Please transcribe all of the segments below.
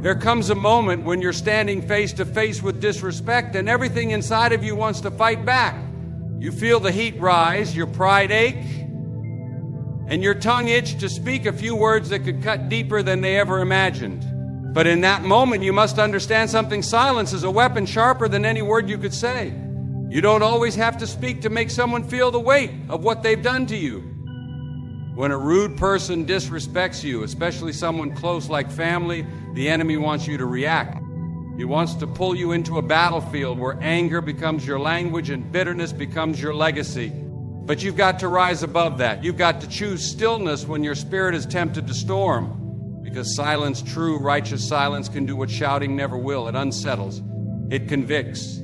There comes a moment when you're standing face to face with disrespect and everything inside of you wants to fight back. You feel the heat rise, your pride ache, and your tongue itch to speak a few words that could cut deeper than they ever imagined. But in that moment, you must understand something. Silence is a weapon sharper than any word you could say. You don't always have to speak to make someone feel the weight of what they've done to you. When a rude person disrespects you, especially someone close like family, the enemy wants you to react. He wants to pull you into a battlefield where anger becomes your language and bitterness becomes your legacy. But you've got to rise above that. You've got to choose stillness when your spirit is tempted to storm. Because silence, true, righteous silence, can do what shouting never will. It unsettles. It convicts.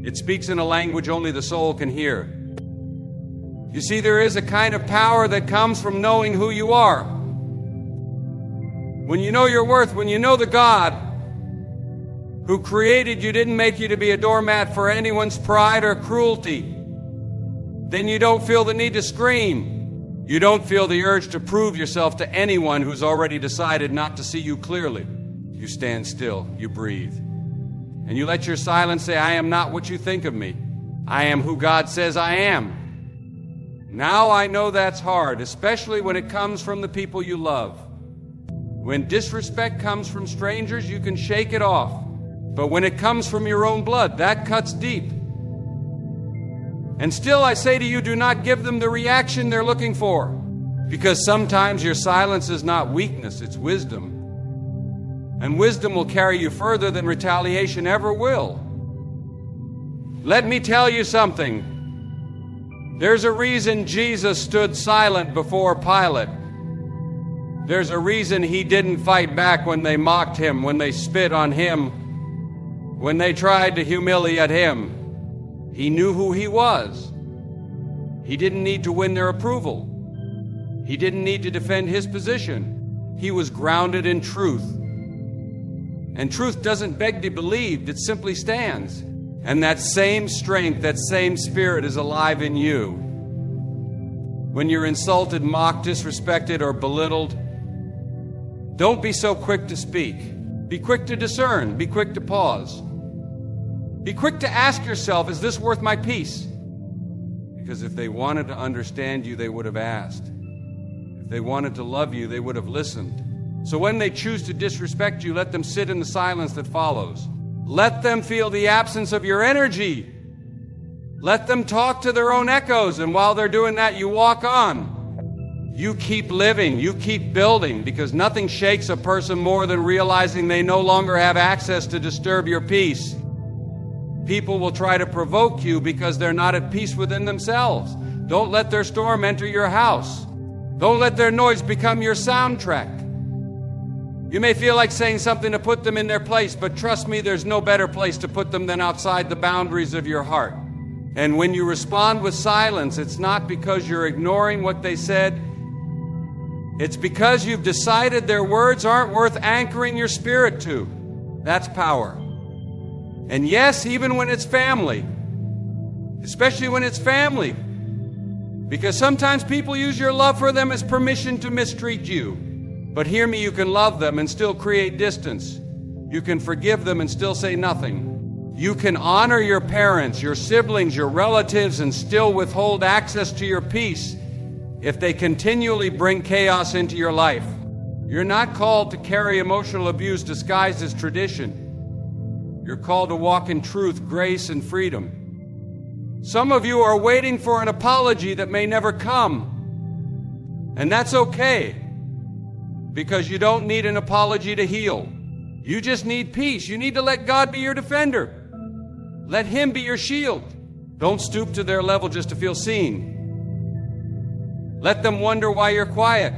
It speaks in a language only the soul can hear. You see, there is a kind of power that comes from knowing who you are. When you know your worth, when you know the God who created you didn't make you to be a doormat for anyone's pride or cruelty, then you don't feel the need to scream. You don't feel the urge to prove yourself to anyone who's already decided not to see you clearly. You stand still, you breathe, and you let your silence say, I am not what you think of me. I am who God says I am. Now I know that's hard, especially when it comes from the people you love. When disrespect comes from strangers, you can shake it off. But when it comes from your own blood, that cuts deep. And still I say to you, do not give them the reaction they're looking for. Because sometimes your silence is not weakness, it's wisdom. And wisdom will carry you further than retaliation ever will. Let me tell you something. There's a reason Jesus stood silent before Pilate. There's a reason he didn't fight back when they mocked him, when they spit on him, when they tried to humiliate him. He knew who he was. He didn't need to win their approval. He didn't need to defend his position. He was grounded in truth. And truth doesn't beg to be believed, it simply stands. And that same strength, that same spirit is alive in you. When you're insulted, mocked, disrespected, or belittled, don't be so quick to speak. Be quick to discern. Be quick to pause. Be quick to ask yourself, is this worth my peace? Because if they wanted to understand you, they would have asked. If they wanted to love you, they would have listened. So when they choose to disrespect you, let them sit in the silence that follows. Let them feel the absence of your energy. Let them talk to their own echoes, and while they're doing that, you walk on. You keep living, you keep building, because nothing shakes a person more than realizing they no longer have access to disturb your peace. People will try to provoke you because they're not at peace within themselves. Don't let their storm enter your house. Don't let their noise become your soundtrack. You may feel like saying something to put them in their place, but trust me, there's no better place to put them than outside the boundaries of your heart. And when you respond with silence, it's not because you're ignoring what they said. It's because you've decided their words aren't worth anchoring your spirit to. That's power. And yes, even when it's family, especially when it's family, because sometimes people use your love for them as permission to mistreat you. But hear me, you can love them and still create distance. You can forgive them and still say nothing. You can honor your parents, your siblings, your relatives, and still withhold access to your peace if they continually bring chaos into your life. You're not called to carry emotional abuse disguised as tradition. You're called to walk in truth, grace, and freedom. Some of you are waiting for an apology that may never come. And that's okay. Because you don't need an apology to heal. You just need peace. You need to let God be your defender. Let Him be your shield. Don't stoop to their level just to feel seen. Let them wonder why you're quiet.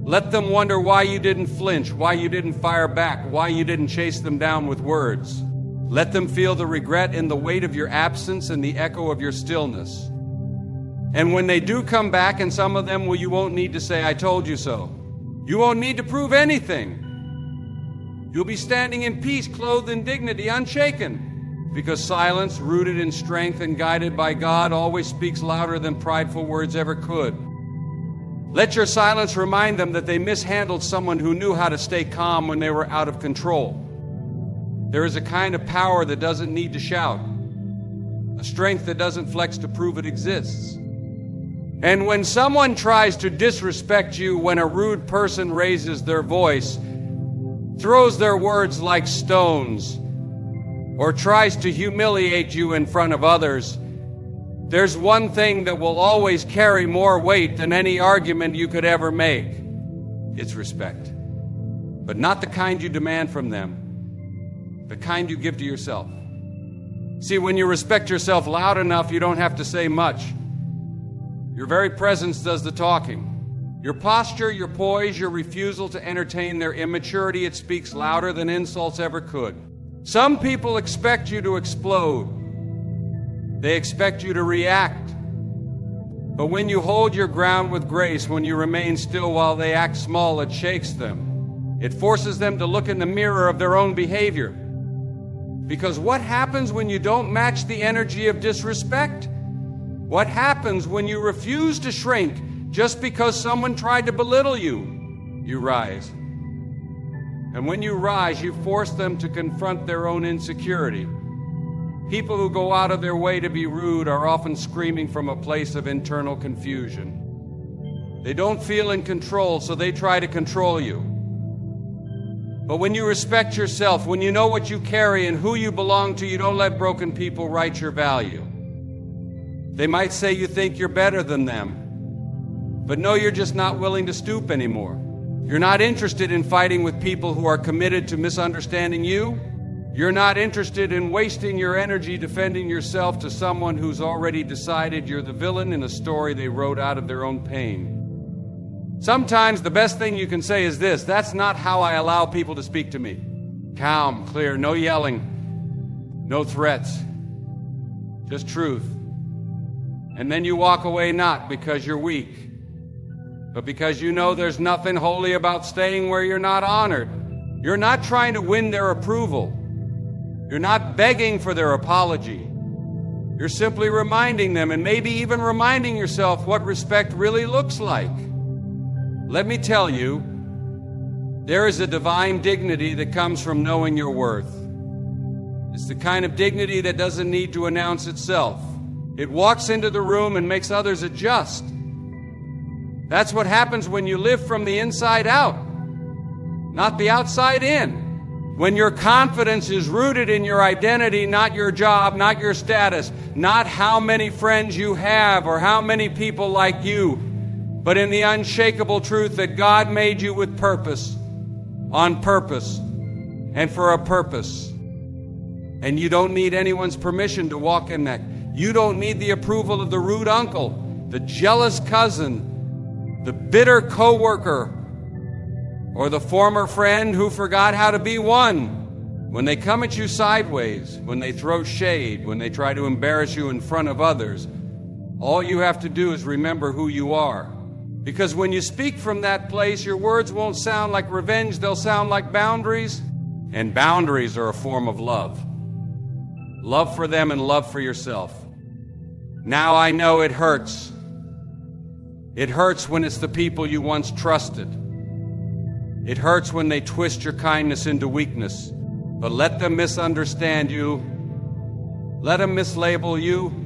Let them wonder why you didn't flinch, why you didn't fire back, why you didn't chase them down with words. Let them feel the regret and the weight of your absence and the echo of your stillness. And when they do come back, and some of them, well, you won't need to say, I told you so. You won't need to prove anything. You'll be standing in peace, clothed in dignity, unshaken. Because silence, rooted in strength and guided by God, always speaks louder than prideful words ever could. Let your silence remind them that they mishandled someone who knew how to stay calm when they were out of control. There is a kind of power that doesn't need to shout, a strength that doesn't flex to prove it exists. And when someone tries to disrespect you, when a rude person raises their voice, throws their words like stones, or tries to humiliate you in front of others, there's one thing that will always carry more weight than any argument you could ever make. It's respect. But not the kind you demand from them, the kind you give to yourself. See, when you respect yourself loud enough, you don't have to say much. Your very presence does the talking. Your posture, your poise, your refusal to entertain their immaturity, it speaks louder than insults ever could. Some people expect you to explode. They expect you to react. But when you hold your ground with grace, when you remain still while they act small, it shakes them. It forces them to look in the mirror of their own behavior. Because what happens when you don't match the energy of disrespect? What happens when you refuse to shrink just because someone tried to belittle you? You rise. And when you rise, you force them to confront their own insecurity. People who go out of their way to be rude are often screaming from a place of internal confusion. They don't feel in control, so they try to control you. But when you respect yourself, when you know what you carry and who you belong to, you don't let broken people write your value. They might say you think you're better than them, but no, you're just not willing to stoop anymore. You're not interested in fighting with people who are committed to misunderstanding you. You're not interested in wasting your energy defending yourself to someone who's already decided you're the villain in a story they wrote out of their own pain. Sometimes the best thing you can say is this: that's not how I allow people to speak to me. Calm, clear, no yelling, no threats, just truth. And then you walk away not because you're weak, but because you know there's nothing holy about staying where you're not honored. You're not trying to win their approval. You're not begging for their apology. You're simply reminding them, and maybe even reminding yourself, what respect really looks like. Let me tell you, there is a divine dignity that comes from knowing your worth. It's the kind of dignity that doesn't need to announce itself. It walks into the room and makes others adjust. That's what happens when you live from the inside out, not the outside in. When your confidence is rooted in your identity, not your job, not your status, not how many friends you have or how many people like you, but in the unshakable truth that God made you with purpose, on purpose, and for a purpose. And you don't need anyone's permission to walk in that. You don't need the approval of the rude uncle, the jealous cousin, the bitter coworker, or the former friend who forgot how to be one. When they come at you sideways, when they throw shade, when they try to embarrass you in front of others, all you have to do is remember who you are. Because when you speak from that place, your words won't sound like revenge, they'll sound like boundaries. And boundaries are a form of love. Love for them and love for yourself. Now I know it hurts. It hurts when it's the people you once trusted. It hurts when they twist your kindness into weakness. But let them misunderstand you. Let them mislabel you.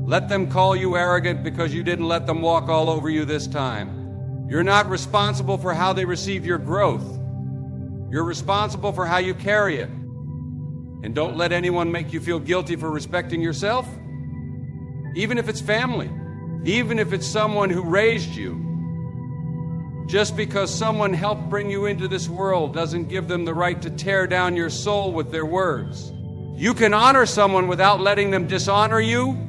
Let them call you arrogant because you didn't let them walk all over you this time. You're not responsible for how they receive your growth. You're responsible for how you carry it. And don't let anyone make you feel guilty for respecting yourself. Even if it's family, even if it's someone who raised you. Just because someone helped bring you into this world doesn't give them the right to tear down your soul with their words. You can honor someone without letting them dishonor you.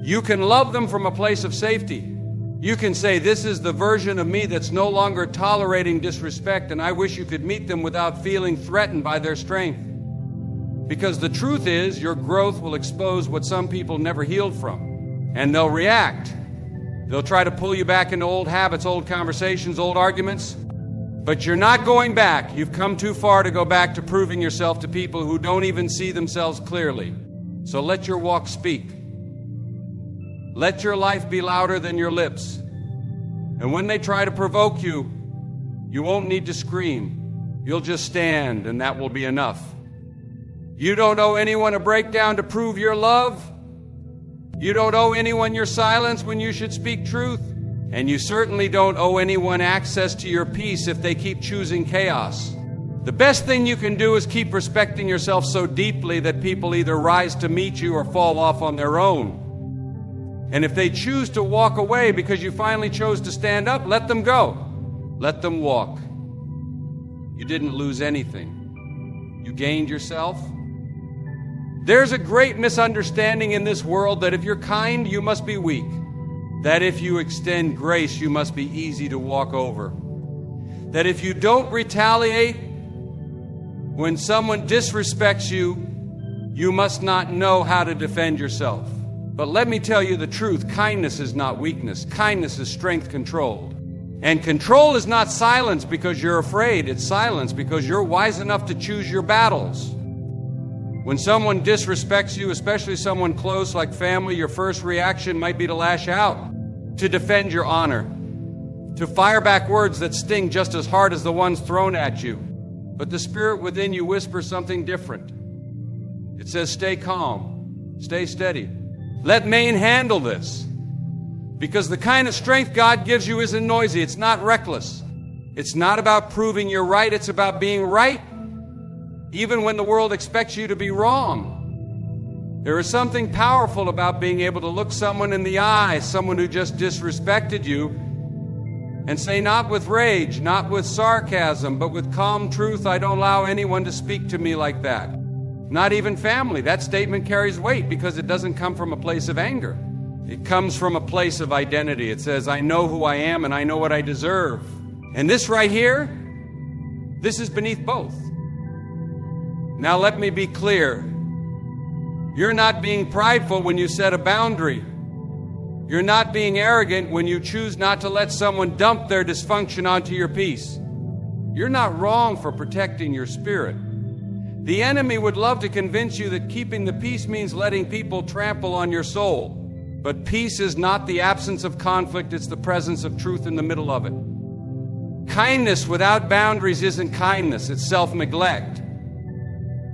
You can love them from a place of safety. You can say, this is the version of me that's no longer tolerating disrespect, and I wish you could meet them without feeling threatened by their strength. Because the truth is, your growth will expose what some people never healed from. And they'll react. They'll try to pull you back into old habits, old conversations, old arguments. But you're not going back. You've come too far to go back to proving yourself to people who don't even see themselves clearly. So let your walk speak. Let your life be louder than your lips. And when they try to provoke you, you won't need to scream. You'll just stand, and that will be enough. You don't owe anyone a breakdown to prove your love. You don't owe anyone your silence when you should speak truth. And you certainly don't owe anyone access to your peace if they keep choosing chaos. The best thing you can do is keep respecting yourself so deeply that people either rise to meet you or fall off on their own. And if they choose to walk away because you finally chose to stand up, let them go. Let them walk. You didn't lose anything. You gained yourself. There's a great misunderstanding in this world that if you're kind, you must be weak. That if you extend grace, you must be easy to walk over. That if you don't retaliate when someone disrespects you, you must not know how to defend yourself. But let me tell you the truth, kindness is not weakness. Kindness is strength controlled. And control is not silence because you're afraid. It's silence because you're wise enough to choose your battles. When someone disrespects you, especially someone close like family, your first reaction might be to lash out, to defend your honor, to fire back words that sting just as hard as the ones thrown at you. But the spirit within you whispers something different. It says, stay calm, stay steady. Let Maine handle this. Because the kind of strength God gives you isn't noisy, it's not reckless. It's not about proving you're right, it's about being right, even when the world expects you to be wrong. There is something powerful about being able to look someone in the eye, someone who just disrespected you, and say, not with rage, not with sarcasm, but with calm truth, I don't allow anyone to speak to me like that. Not even family. That statement carries weight because it doesn't come from a place of anger. It comes from a place of identity. It says, I know who I am and I know what I deserve. And this right here, this is beneath both. Now let me be clear. You're not being prideful when you set a boundary. You're not being arrogant when you choose not to let someone dump their dysfunction onto your peace. You're not wrong for protecting your spirit. The enemy would love to convince you that keeping the peace means letting people trample on your soul. But peace is not the absence of conflict, it's the presence of truth in the middle of it. Kindness without boundaries isn't kindness, it's self-neglect.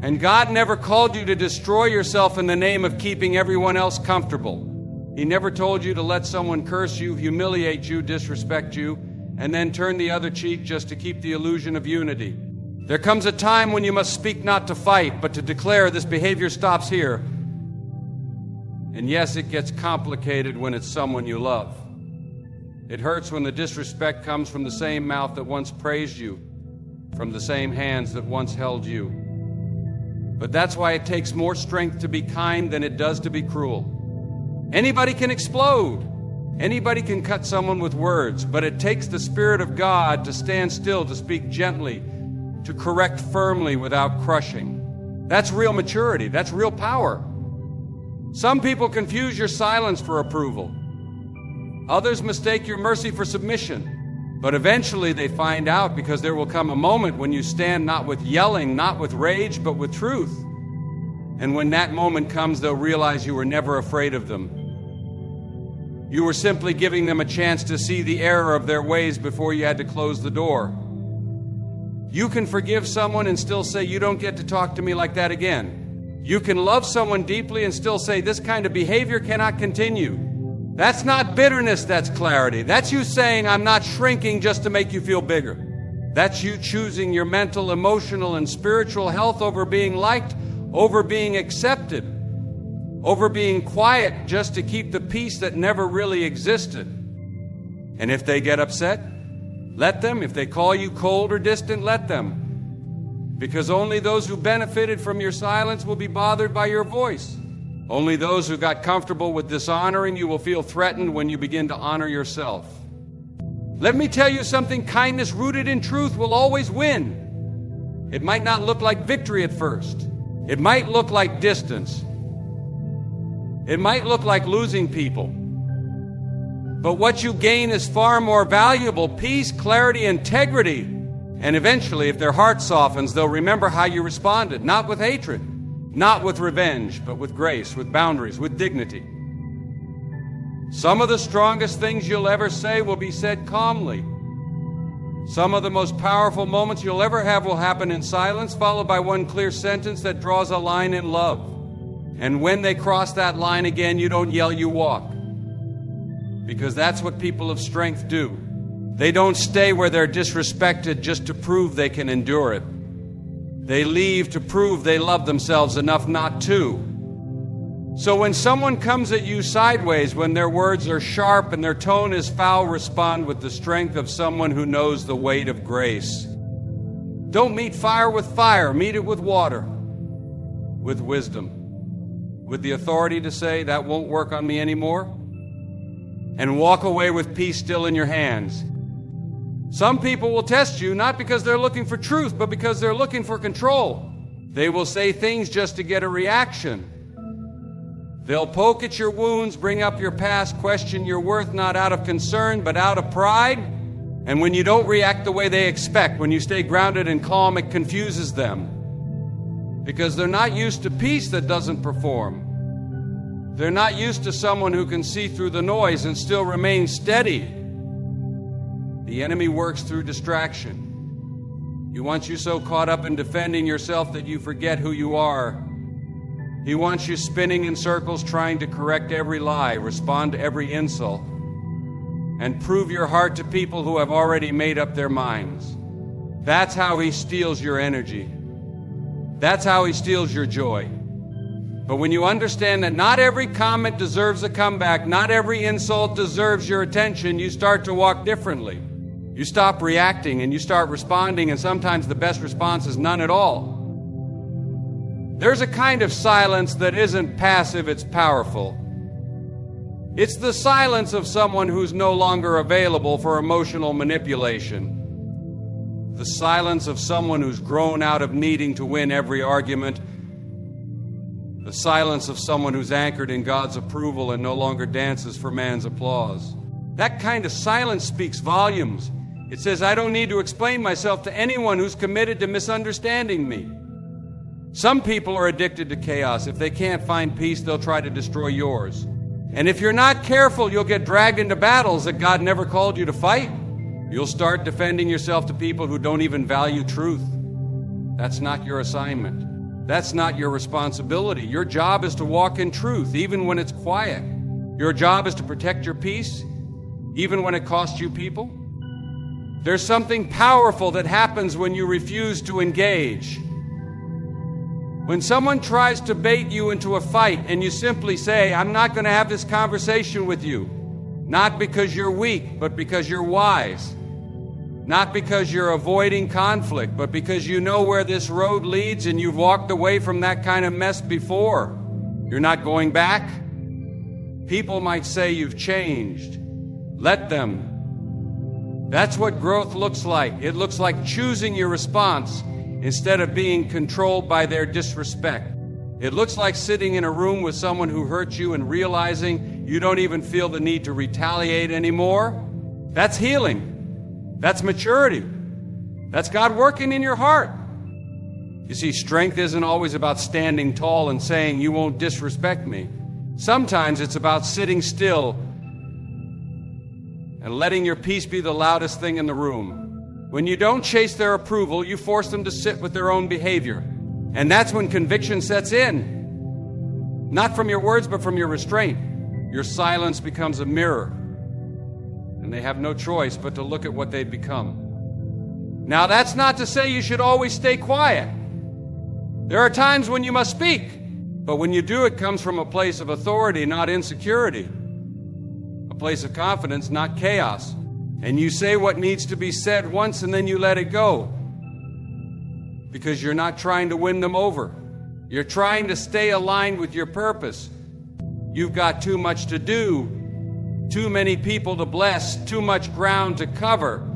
And God never called you to destroy yourself in the name of keeping everyone else comfortable. He never told you to let someone curse you, humiliate you, disrespect you, and then turn the other cheek just to keep the illusion of unity. There comes a time when you must speak not to fight, but to declare this behavior stops here. And yes, it gets complicated when it's someone you love. It hurts when the disrespect comes from the same mouth that once praised you, from the same hands that once held you. But that's why it takes more strength to be kind than it does to be cruel. Anybody can explode. Anybody can cut someone with words, but it takes the Spirit of God to stand still, to speak gently, to correct firmly without crushing. That's real maturity. That's real power. Some people confuse your silence for approval. Others mistake your mercy for submission. But eventually they find out, because there will come a moment when you stand not with yelling, not with rage, but with truth. And when that moment comes, they'll realize you were never afraid of them. You were simply giving them a chance to see the error of their ways before you had to close the door. You can forgive someone and still say, you don't get to talk to me like that again. You can love someone deeply and still say, this kind of behavior cannot continue. That's not bitterness, that's clarity. That's you saying, I'm not shrinking just to make you feel bigger. That's you choosing your mental, emotional, and spiritual health over being liked, over being accepted, over being quiet just to keep the peace that never really existed. And if they get upset, let them. If they call you cold or distant, let them. Because only those who benefited from your silence will be bothered by your voice. Only those who got comfortable with dishonoring you will feel threatened when you begin to honor yourself. Let me tell you something, kindness rooted in truth will always win. It might not look like victory at first. It might look like distance. It might look like losing people. But what you gain is far more valuable: peace, clarity, integrity. And eventually, if their heart softens, they'll remember how you responded, not with hatred, not with revenge, but with grace, with boundaries, with dignity. Some of the strongest things you'll ever say will be said calmly. Some of the most powerful moments you'll ever have will happen in silence, followed by one clear sentence that draws a line in love. And when they cross that line again, you don't yell, you walk. Because that's what people of strength do. They don't stay where they're disrespected just to prove they can endure it. They leave to prove they love themselves enough not to. So when someone comes at you sideways, when their words are sharp and their tone is foul, respond with the strength of someone who knows the weight of grace. Don't meet fire with fire, meet it with water, with wisdom, with the authority to say, that won't work on me anymore, and walk away with peace still in your hands. Some people will test you not because they're looking for truth, but because they're looking for control. They will say things just to get a reaction. They'll poke at your wounds, bring up your past, question your worth, not out of concern, but out of pride. And when you don't react the way they expect, when you stay grounded and calm, it confuses them. Because they're not used to peace that doesn't perform. They're not used to someone who can see through the noise and still remain steady. The enemy works through distraction. He wants you so caught up in defending yourself that you forget who you are. He wants you spinning in circles, trying to correct every lie, respond to every insult, and prove your heart to people who have already made up their minds. That's how he steals your energy. That's how he steals your joy. But when you understand that not every comment deserves a comeback, not every insult deserves your attention, you start to walk differently. You stop reacting and you start responding, and sometimes the best response is none at all. There's a kind of silence that isn't passive, it's powerful. It's the silence of someone who's no longer available for emotional manipulation. The silence of someone who's grown out of needing to win every argument. The silence of someone who's anchored in God's approval and no longer dances for man's applause. That kind of silence speaks volumes. It says, I don't need to explain myself to anyone who's committed to misunderstanding me. Some people are addicted to chaos. If they can't find peace, they'll try to destroy yours. And if you're not careful, you'll get dragged into battles that God never called you to fight. You'll start defending yourself to people who don't even value truth. That's not your assignment. That's not your responsibility. Your job is to walk in truth, even when it's quiet. Your job is to protect your peace, even when it costs you people. There's something powerful that happens when you refuse to engage. When someone tries to bait you into a fight and you simply say, I'm not going to have this conversation with you, not because you're weak, but because you're wise, not because you're avoiding conflict, but because you know where this road leads and you've walked away from that kind of mess before. You're not going back. People might say you've changed. Let them. That's what growth looks like. It looks like choosing your response instead of being controlled by their disrespect. It looks like sitting in a room with someone who hurt you and realizing you don't even feel the need to retaliate anymore. That's healing. That's maturity. That's God working in your heart. You see, strength isn't always about standing tall and saying, you won't disrespect me. Sometimes it's about sitting still and letting your peace be the loudest thing in the room. When you don't chase their approval, you force them to sit with their own behavior. And that's when conviction sets in. Not from your words, but from your restraint. Your silence becomes a mirror. And they have no choice but to look at what they've become. Now, that's not to say you should always stay quiet. There are times when you must speak. But when you do, it comes from a place of authority, not insecurity. A place of confidence, not chaos. And you say what needs to be said once and then you let it go. Because you're not trying to win them over. You're trying to stay aligned with your purpose. You've got too much to do, too many people to bless, too much ground to cover,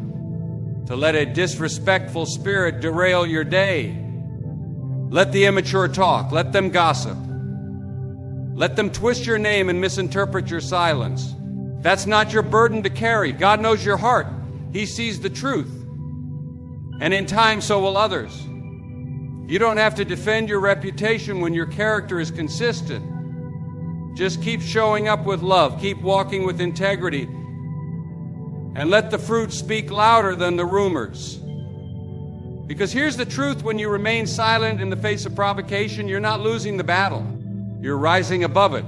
to let a disrespectful spirit derail your day. Let the immature talk. Let them gossip. Let them twist your name and misinterpret your silence. That's not your burden to carry. God knows your heart. He sees the truth. And in time, so will others. You don't have to defend your reputation when your character is consistent. Just keep showing up with love. Keep walking with integrity. And let the fruit speak louder than the rumors. Because here's the truth: when you remain silent in the face of provocation, you're not losing the battle. You're rising above it.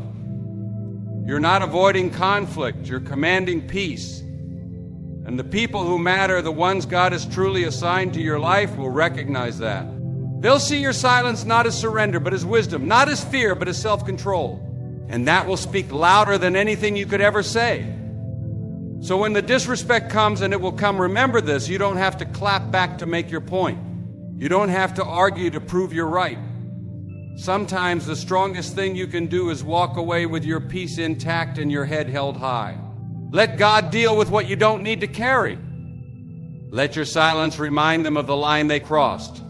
You're not avoiding conflict. You're commanding peace. And the people who matter, the ones God has truly assigned to your life, will recognize that. They'll see your silence not as surrender, but as wisdom, not as fear, but as self-control. And that will speak louder than anything you could ever say. So when the disrespect comes, and it will come, remember this: you don't have to clap back to make your point. You don't have to argue to prove you're right. Sometimes the strongest thing you can do is walk away with your peace intact and your head held high. Let God deal with what you don't need to carry. Let your silence remind them of the line they crossed.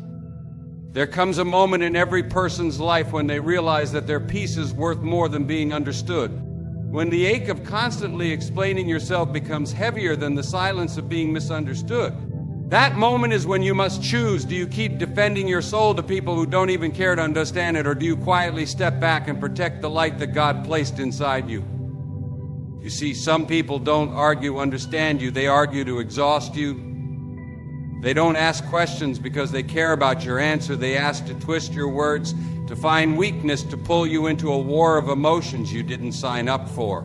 There comes a moment in every person's life when they realize that their peace is worth more than being understood. When the ache of constantly explaining yourself becomes heavier than the silence of being misunderstood, that moment is when you must choose. Do you keep defending your soul to people who don't even care to understand it, or do you quietly step back and protect the light that God placed inside you? You see, some people don't argue to understand you. They argue to exhaust you. They don't ask questions because they care about your answer. They ask to twist your words, to find weakness, to pull you into a war of emotions you didn't sign up for.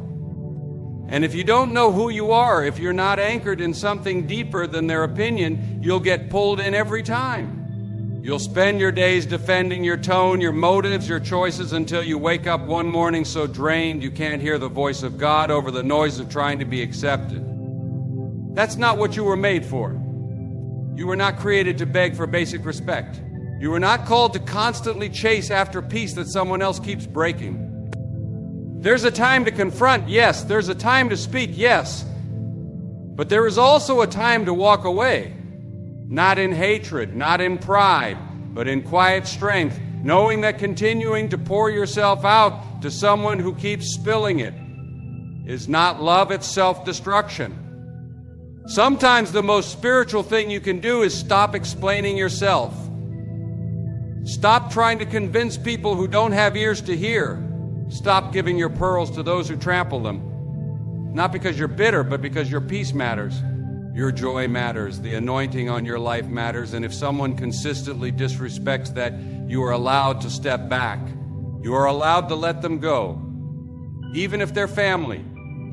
And if you don't know who you are, if you're not anchored in something deeper than their opinion, you'll get pulled in every time. You'll spend your days defending your tone, your motives, your choices, until you wake up one morning so drained you can't hear the voice of God over the noise of trying to be accepted. That's not what you were made for. You were not created to beg for basic respect. You were not called to constantly chase after peace that someone else keeps breaking. There's a time to confront, yes. There's a time to speak, yes. But there is also a time to walk away. Not in hatred, not in pride, but in quiet strength, knowing that continuing to pour yourself out to someone who keeps spilling it is not love, it's self-destruction. Sometimes the most spiritual thing you can do is stop explaining yourself. Stop trying to convince people who don't have ears to hear. Stop giving your pearls to those who trample them. Not because you're bitter, but because your peace matters. Your joy matters. The anointing on your life matters. And if someone consistently disrespects that, you are allowed to step back. You are allowed to let them go. Even if they're family.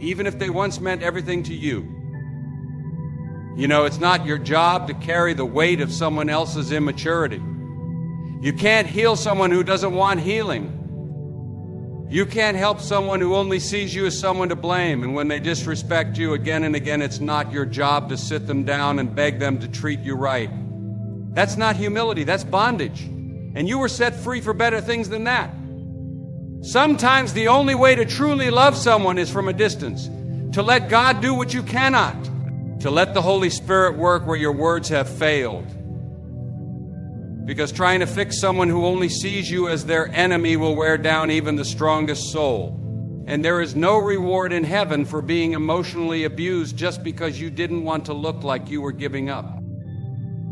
Even if they once meant everything to you. You know, it's not your job to carry the weight of someone else's immaturity. You can't heal someone who doesn't want healing. You can't help someone who only sees you as someone to blame. And when they disrespect you again and again, it's not your job to sit them down and beg them to treat you right. That's not humility, that's bondage. And you were set free for better things than that. Sometimes the only way to truly love someone is from a distance. To let God do what you cannot. To let the Holy Spirit work where your words have failed. Because trying to fix someone who only sees you as their enemy will wear down even the strongest soul. And there is no reward in heaven for being emotionally abused just because you didn't want to look like you were giving up.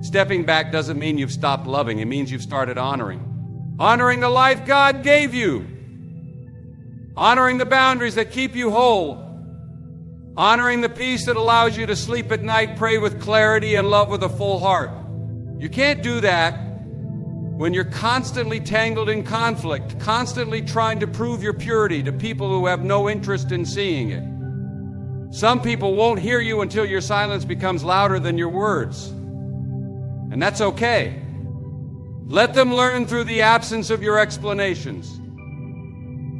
Stepping back doesn't mean you've stopped loving. It means you've started honoring. Honoring the life God gave you. Honoring the boundaries that keep you whole. Honoring the peace that allows you to sleep at night, pray with clarity, and love with a full heart. You can't do that when you're constantly tangled in conflict, constantly trying to prove your purity to people who have no interest in seeing it. Some people won't hear you until your silence becomes louder than your words. And that's okay. Let them learn through the absence of your explanations.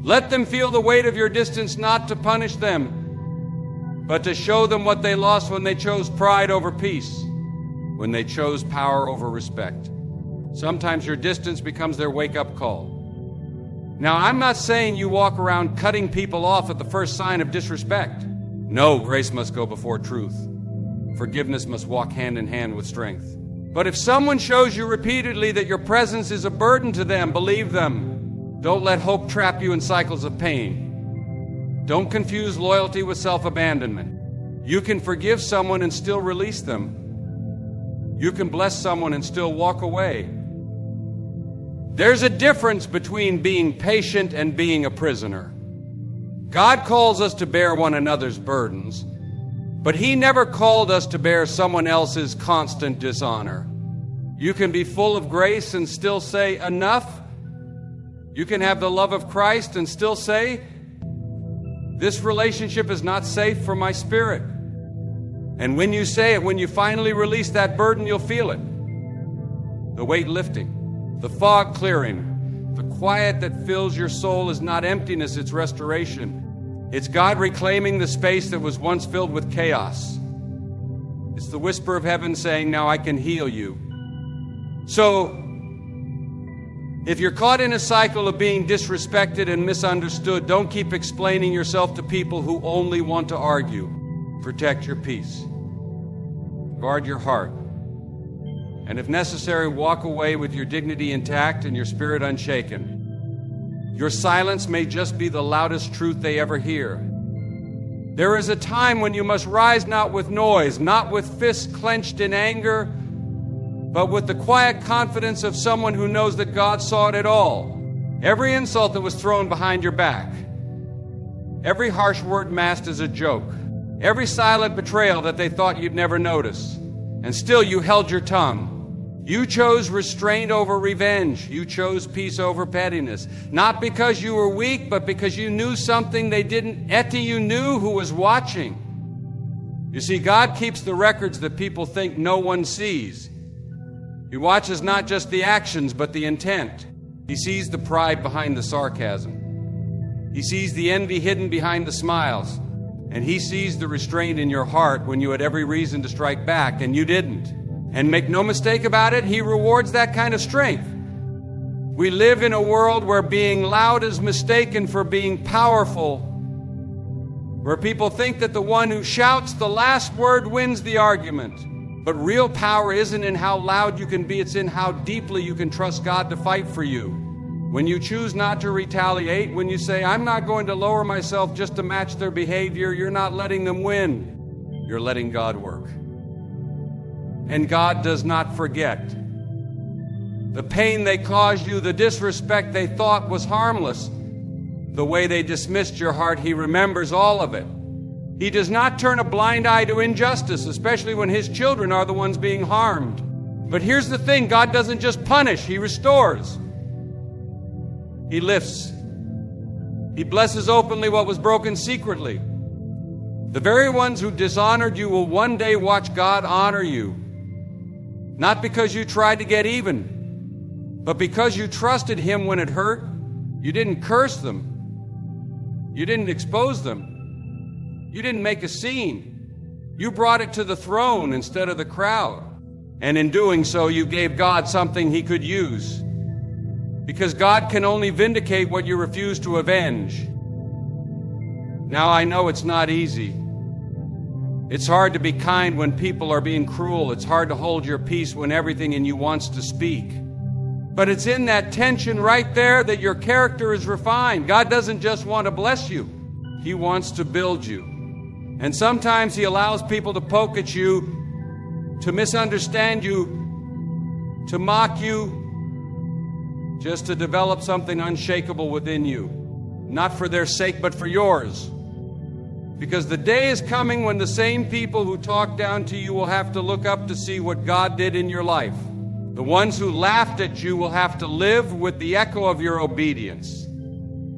Let them feel the weight of your distance, not to punish them, but to show them what they lost when they chose pride over peace, when they chose power over respect. Sometimes your distance becomes their wake-up call. Now, I'm not saying you walk around cutting people off at the first sign of disrespect. No, grace must go before truth. Forgiveness must walk hand in hand with strength. But if someone shows you repeatedly that your presence is a burden to them, believe them. Don't let hope trap you in cycles of pain. Don't confuse loyalty with self-abandonment. You can forgive someone and still release them. You can bless someone and still walk away. There's a difference between being patient and being a prisoner. God calls us to bear one another's burdens, But He never called us to bear someone else's constant dishonor. You can be full of grace and still say, enough. You can have the love of Christ and still say, this relationship is not safe for my spirit. And when you say it, when you finally release that burden, you'll feel it. The weight lifting, the fog clearing, the quiet that fills your soul is not emptiness, it's restoration. It's God reclaiming the space that was once filled with chaos. It's the whisper of heaven saying, now I can heal you. So, if you're caught in a cycle of being disrespected and misunderstood, don't keep explaining yourself to people who only want to argue. Protect your peace. Guard your heart. And if necessary, walk away with your dignity intact and your spirit unshaken. Your silence may just be the loudest truth they ever hear. There is a time when you must rise not with noise, not with fists clenched in anger, but with the quiet confidence of someone who knows that God saw it all. Every insult that was thrown behind your back, every harsh word masked as a joke, every silent betrayal that they thought you'd never notice, and still you held your tongue. You chose restraint over revenge. You chose peace over pettiness. Not because you were weak, but because you knew something they didn't. You knew who was watching. You see, God keeps the records that people think no one sees. He watches not just the actions, but the intent. He sees the pride behind the sarcasm. He sees the envy hidden behind the smiles. And He sees the restraint in your heart when you had every reason to strike back and you didn't. And make no mistake about it, He rewards that kind of strength. We live in a world where being loud is mistaken for being powerful, where people think that the one who shouts the last word wins the argument. But real power isn't in how loud you can be, it's in how deeply you can trust God to fight for you. When you choose not to retaliate, when you say, I'm not going to lower myself just to match their behavior, you're not letting them win. You're letting God work. And God does not forget. The pain they caused you, the disrespect they thought was harmless, the way they dismissed your heart, He remembers all of it. He does not turn a blind eye to injustice, especially when His children are the ones being harmed. But here's the thing, God doesn't just punish, He restores. He lifts. He blesses openly what was broken secretly. The very ones who dishonored you will one day watch God honor you. Not because you tried to get even, but because you trusted Him when it hurt. You didn't curse them. You didn't expose them. You didn't make a scene. You brought it to the throne instead of the crowd. And in doing so, you gave God something He could use. Because God can only vindicate what you refuse to avenge. Now, I know it's not easy. It's hard to be kind when people are being cruel. It's hard to hold your peace when everything in you wants to speak. But it's in that tension right there that your character is refined. God doesn't just want to bless you. He wants to build you. And sometimes He allows people to poke at you, to misunderstand you, to mock you, just to develop something unshakable within you. Not for their sake, but for yours. Because the day is coming when the same people who talk down to you will have to look up to see what God did in your life. The ones who laughed at you will have to live with the echo of your obedience.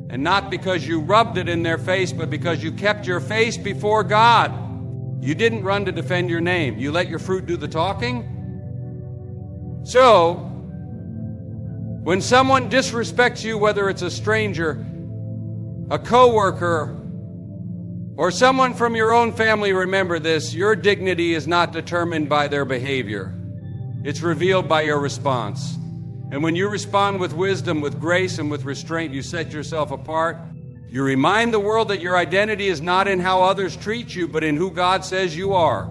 And not because you rubbed it in their face, but because you kept your face before God. You didn't run to defend your name. You let your fruit do the talking. So, when someone disrespects you, whether it's a stranger, a coworker, or someone from your own family, remember this: your dignity is not determined by their behavior. It's revealed by your response. And when you respond with wisdom, with grace, and with restraint, you set yourself apart. You remind the world that your identity is not in how others treat you, but in who God says you are.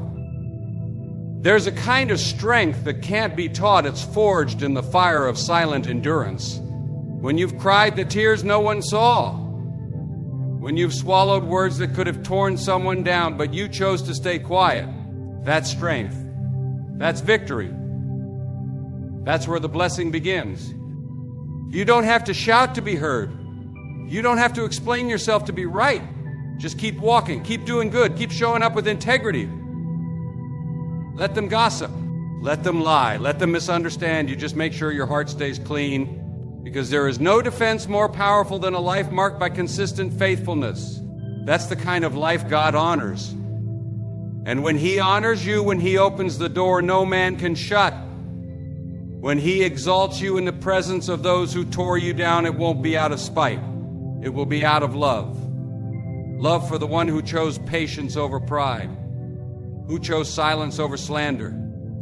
There's a kind of strength that can't be taught. It's forged in the fire of silent endurance. When you've cried the tears no one saw. When you've swallowed words that could have torn someone down, but you chose to stay quiet. That's strength. That's victory. That's where the blessing begins. You don't have to shout to be heard. You don't have to explain yourself to be right. Just keep walking, keep doing good, keep showing up with integrity. Let them gossip, let them lie, let them misunderstand you. Just make sure your heart stays clean, because there is no defense more powerful than a life marked by consistent faithfulness. That's the kind of life God honors. And when He honors you, when He opens the door no man can shut, when He exalts you in the presence of those who tore you down, it won't be out of spite. It will be out of love. Love for the one who chose patience over pride, who chose silence over slander,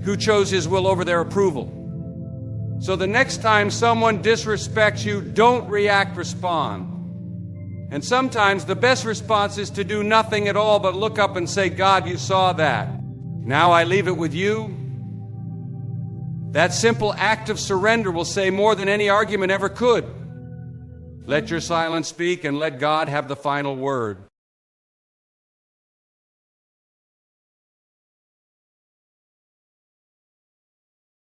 who chose His will over their approval. So the next time someone disrespects you, don't react, respond. And sometimes the best response is to do nothing at all but look up and say, God, you saw that. Now I leave it with you. That simple act of surrender will say more than any argument ever could. Let your silence speak and let God have the final word.